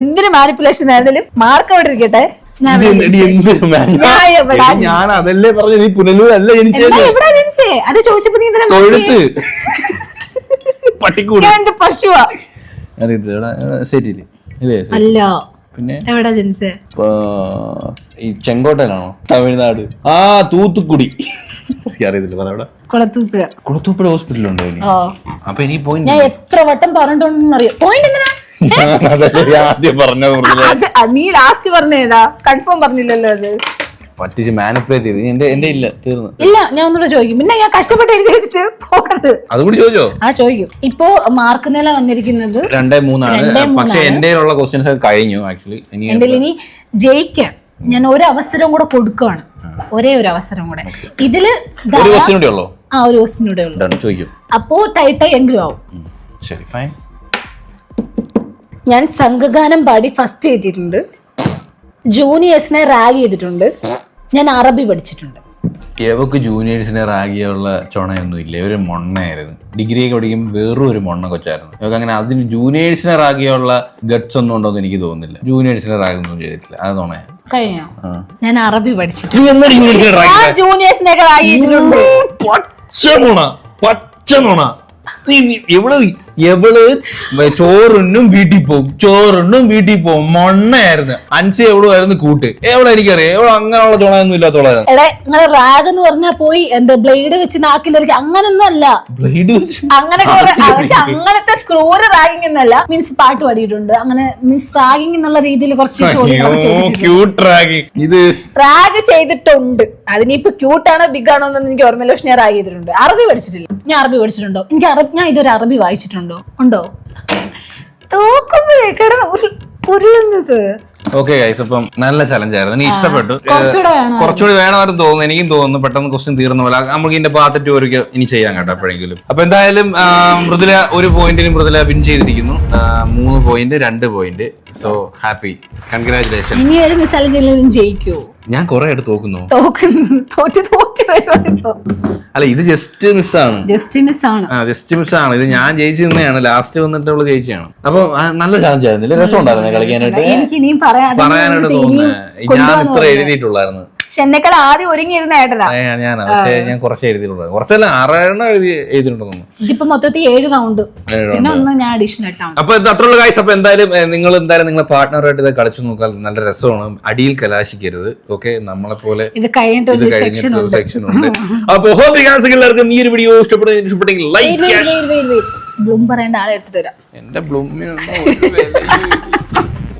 എന്തിനു മാനിപ്പുലേഷൻ ആയിരുന്നാലും മാർക്ക് അവിടെ ഇരിക്കട്ടെ. ഞാൻ അതല്ലേ പറഞ്ഞു, നീ പുനലൂരല്ല ജനിച്ചത്. അത് ചോദിച്ചപ്പോ നീ പട്ടിക്കൂട് പശുവാ ശരിയില്ലേ? അല്ല, പിന്നെ എവിടാ ജനിച്ചേ? ഈ ചെങ്കോട്ടയിലാണോ? തമിഴ്നാട്. ആ, തൂത്തുക്കുടി. അറിയത്തില്ല, പറ. കുളത്തൂപ്പുഴ ഹോസ്പിറ്റലുണ്ടോ ഇനി? അപ്പൊ ഇനി പോയി ഞാൻ എത്ര വട്ടം പറഞ്ഞിട്ടുണ്ടെന്നറിയോ? പോയിന്റ് എന്തിനാ ആദ്യം പറഞ്ഞത്? നീ ലാസ്റ്റ് പറഞ്ഞേതാ? കൺഫേം പറഞ്ഞില്ലല്ലോ. അത് പറ്റിച്ച് മാനിപ്പുലേറ്റ് ചെയ്ത് എന്റെ ഇല്ല, തീർന്നു. ഇല്ല, ഞാൻ ഒന്നുകൂടെ ചോദിക്കും. പിന്നെ ഞാൻ കഷ്ടപ്പെട്ട് എഴുതി വെച്ചിട്ട് പോകരുത്. അതുകൂടി ചോദിച്ചോ? ആ, ചോദിക്കും. ഇപ്പൊ മാർക്ക് നില വന്നിരിക്കുന്നത് 2-3 പക്ഷെ എന്റെ ഉള്ള ക്വസ്റ്റ്യൻസ് കഴിഞ്ഞു. ആക്ച്വലി എന്റെ ഇനി ജയിക്കാൻ ഞാൻ ഒരു അവസരം കൂടെ കൊടുക്കുകയാണ്. ഒരേ ഒരു അവസരം കൂടെ. ഇതില് ഒരു ക്വസ്റ്റ്യൻ കൂടെ ഉള്ളോ? ആ, ഒരു ക്വസ്റ്റ്യൻ കൂടെ ഉള്ളു. ചോദിക്കും. അപ്പോ ടൈറ്റായി എങ്കിലും ആവും. ശരി, ഫൈൻ. ഞാൻ സംഘഗാനം പാടി ഫസ്റ്റ് ചെയ്തിട്ടുണ്ട്. ജൂനിയേഴ്സിനെ റാഗ് ചെയ്തിട്ടുണ്ട്. ഞാൻ അറബി പഠിച്ചിട്ടുണ്ട്. എവക്ക് ജൂനിയേഴ്സിനെ റാഗിയുള്ള ചുണയൊന്നും ഇല്ല. ഒരു മൊണ്ണയായിരുന്നു. ഡിഗ്രിയൊക്കെ പഠിക്കുമ്പോൾ വേറൊരു ഒരു മൊണ്ണ കൊച്ചായിരുന്നു. ഇവക്ക് അങ്ങനെ അതിന് ജൂനിയേഴ്സിനെ റാഗിയുള്ള ഗട്ട്സ് ഒന്നും ഉണ്ടോ എന്ന് എനിക്ക് തോന്നുന്നില്ല. ജൂനിയേഴ്സിനെ റാഗൊന്നും ചെയ്തിട്ടില്ല. അത് നുണയാ. കഴിഞ്ഞോ? ഞാൻ അറബി പഠിച്ചിട്ടുണ്ട്. ജൂനിയേഴ്സിനെയൊക്കെ റാഗ് ചെയ്തിട്ടുണ്ട്. പച്ച നുണ. എവള് ചോറിനും വീട്ടിൽ പോകും. മൊണ്ണയായിരുന്നു. അൻസി എവളുമായിരുന്നു കൂട്ട്. എവളെ എനിക്കറിയാം. എവള് അങ്ങനെയുള്ള ചുണയൊന്നും ഇല്ലാത്തോളായിരുന്നു. നിങ്ങളെ റാഗ് എന്ന് പറഞ്ഞാൽ പോയി എന്താ ബ്ലേഡ് വെച്ച് നാക്കിലൊരിക്കും അങ്ങനൊന്നും അല്ല. ബ്ലേഡ് വെച്ച് അങ്ങനെ അങ്ങനത്തെ ക്രൂര റാഗിങ് എന്നല്ല. മീൻസ് പാട്ട് പാടിയിട്ടുണ്ട്. അങ്ങനെ മീൻസ് റാഗിങ് എന്നുള്ള രീതിയിൽ കുറച്ച് റാഗ് ചെയ്തിട്ടുണ്ട്. അതിനിപ്പോ ക്യൂട്ടാണോ ബിഗ് ആണോ എന്നൊന്നും എനിക്ക് ഓർമ്മയില്ല. പക്ഷെ ഞാൻ റാഗ് ചെയ്തിട്ടുണ്ട്. അറബി പഠിച്ചിട്ടില്ല. ഞാൻ അറബി പഠിച്ചിട്ടുണ്ടോ? ഞാൻ ഇതൊരു അറബി വായിച്ചിട്ടുണ്ടോ? ഉണ്ടോ? ഉരുളുന്നത്. ഓക്കെ ഗൈസ്, അപ്പം നല്ല ചലഞ്ച് ആയിരുന്നു. എനിക്ക് ഇഷ്ടപ്പെട്ടു. കുറച്ചുകൂടി വേണമായിരുന്നു തോന്നുന്നു. എനിക്കും തോന്നുന്നു. പെട്ടെന്ന് ക്വസ്റ്റ്യൻ തീർന്ന പോലെ നമുക്ക് ഇതിന്റെ പാർട്ട് 2 ഒരിക്കൽ ഇനി ചെയ്യാൻ കേട്ടോ എപ്പോഴെങ്കിലും. അപ്പൊ എന്തായാലും മൃദുല ഒരു പോയിന്റിന് മൃദുല വിൻ ചെയ്തിരിക്കുന്നു. 3 point 2 point. So happy, congratulation. ഇനി ഒരു ചലഞ്ച് ജയിക്കോ? ഞാൻ കുറെ ആയിട്ട് തോക്കുന്നു. അല്ല, ഇത് ജസ്റ്റ് മിസ്സാണ്. ഇത് ഞാൻ ജയിച്ചു നിന്നെയാണ്. ലാസ്റ്റ് വന്നിട്ട് അവള് ജയിച്ചാണ്. അപ്പൊ നല്ല ചാലഞ്ച് ആയിരുന്നില്ല? രസം ഉണ്ടായിരുന്നു കളിക്കാനായിട്ട്. പറയാനായിട്ട് തോന്നുന്നു. ഞാൻ ഇത്ര എഴുതിയിട്ടുള്ളായിരുന്നു. എന്നെക്കാൾ ആദ്യം ഒരുങ്ങിയിരുന്ന ഏട്ടനാ ഞാനാ. പക്ഷെ ഞാൻ കുറച്ച് എഴുതിയിട്ടുള്ളത്. കുറച്ചല്ല, 6 എഴുതിയിട്ടുണ്ടെന്നു. ഇതിപ്പോ മൊത്തത്തിൽ 7 റൗണ്ട്. പിന്നെ ഒന്ന് ഞാൻ അഡീഷണൽ ഇട്ടാണ്. അപ്പൊ അത്രയുള്ള ഗൈസ്. അപ്പൊ എന്തായാലും നിങ്ങൾ നിങ്ങളെ പാർട്ട്ണറായിട്ട് ഇത് കളിച്ചു നോക്കാൻ നല്ല രസമാണ്. അടിയിൽ കലാശിക്കരുത്. ഓക്കെ, നമ്മളെ പോലെ ഇത് കഴിഞ്ഞിട്ട് ഒരു സെക്ഷൻ ഉണ്ട്. അപ്പൊ എല്ലാവർക്കും ഈ ഒരു വീഡിയോ ഇഷ്ടപ്പെട്ടെങ്കിൽ ലൈക്ക് ബ്ലൂം പറയേണ്ട ആളെ എടുത്തു തരാം. എന്റെ ബ്ലൂമിനൊന്നും